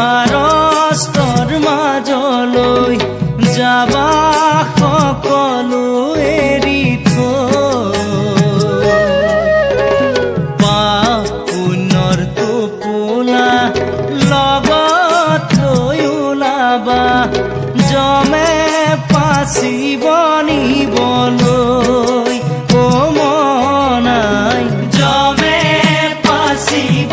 ভাৰতৰ মাজলৈ যাবা সকলো এৰি থৈ পুনৰ টোপোলা লগত লৈ ওলাবা জমে পাচিব নিবলৈ ও মনাই জমে পাচিব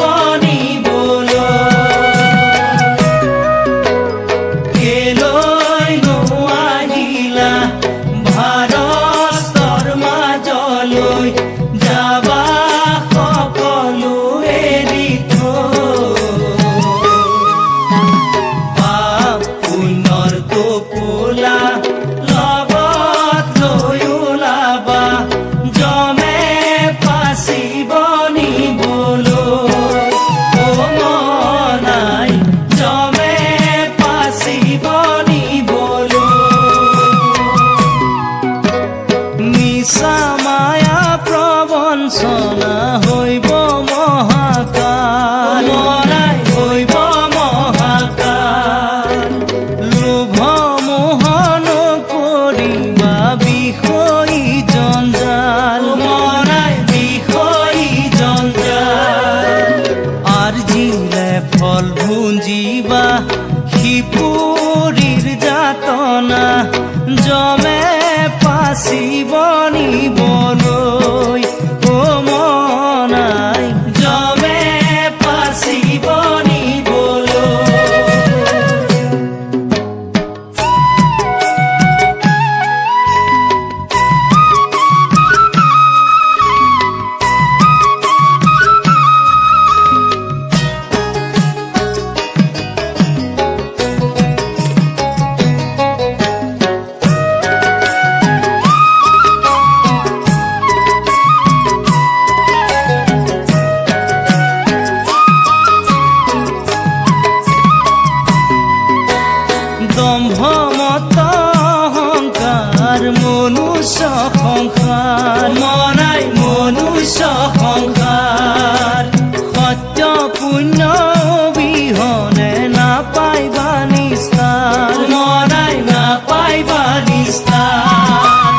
জমে পাচিব নিবলৈ ও মনাই জমে পাচিব দম্ভমত অহংকাৰ মনুষ্য সংসাৰ মনাই মনুষ্য সংসাৰ সত্য পুণ্য অবিহনে নাপাইবা নিস্তাৰ মনাই নাপাইবা নিস্তাৰ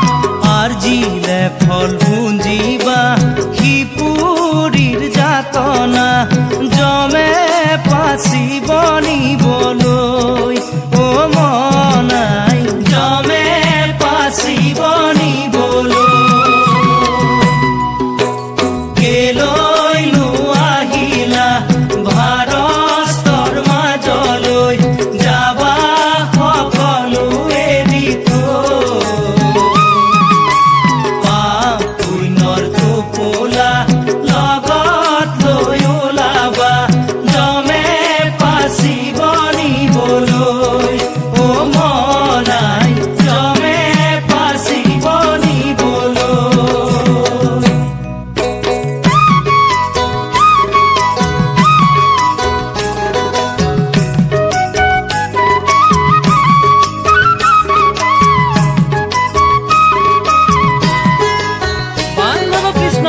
আৰ্জিলে ফল ভুঞ্জিবা সিপুৰীৰ যাতনা জমে পাচিব নিবলৈ ও মনাই জমে পাচিব কেলৈ আহিলা ভাৰতৰ মাজলৈ যাবা সকলো এৰি পুনৰ টোপোলা লগত লৈ ওলাবা জমে পাচিব নিবলৈ ও মনাই জমে পাচিব নিবলৈ বান্ধৱ কৃষ্ণ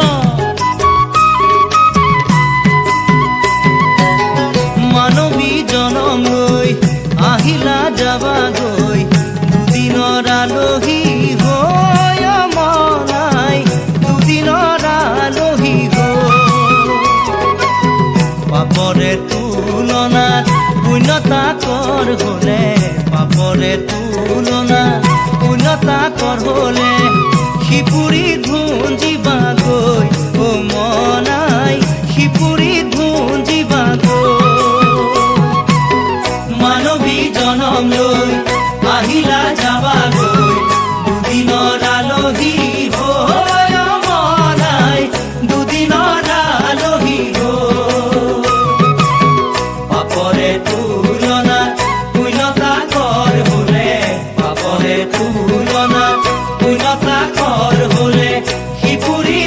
মানৱী জনম লৈ আহিলা যাবাগৈ দুদিনৰ আলহী হৈ মনাই দুদিনৰ আলহী হৈ পাপৰে তুলনাত পুণ্যতা কৰ হলে পাপৰে তুলনাত পুণ্যতা কৰ হলে সিপুৰী ধুঞ্জিবাগৈ ও মনাই সিপুৰী ধুঞ্জিবাগৈ মানৱী জনম লৈ আহিলা যাবাগৈ দুদিনৰ আলহী হৈ মনাই দুদিনৰ আলহী হৈ পাপৰে তুলনাত পুণ্যতা কৰ হলে পাপৰে তুলনাত পুণ্যতা কৰ হলে সিপুৰী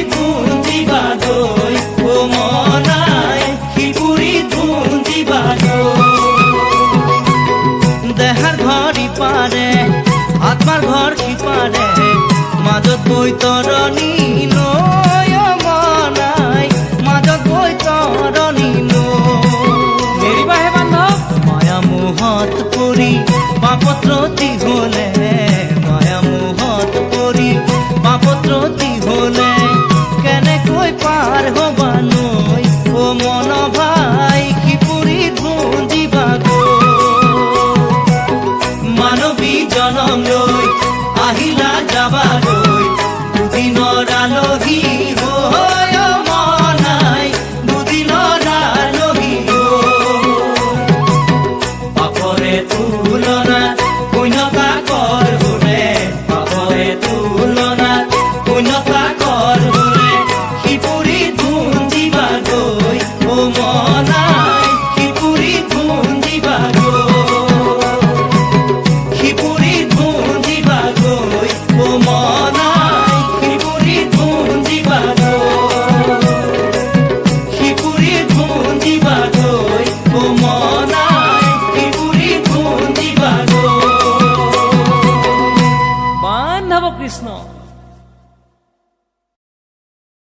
শূন্যতা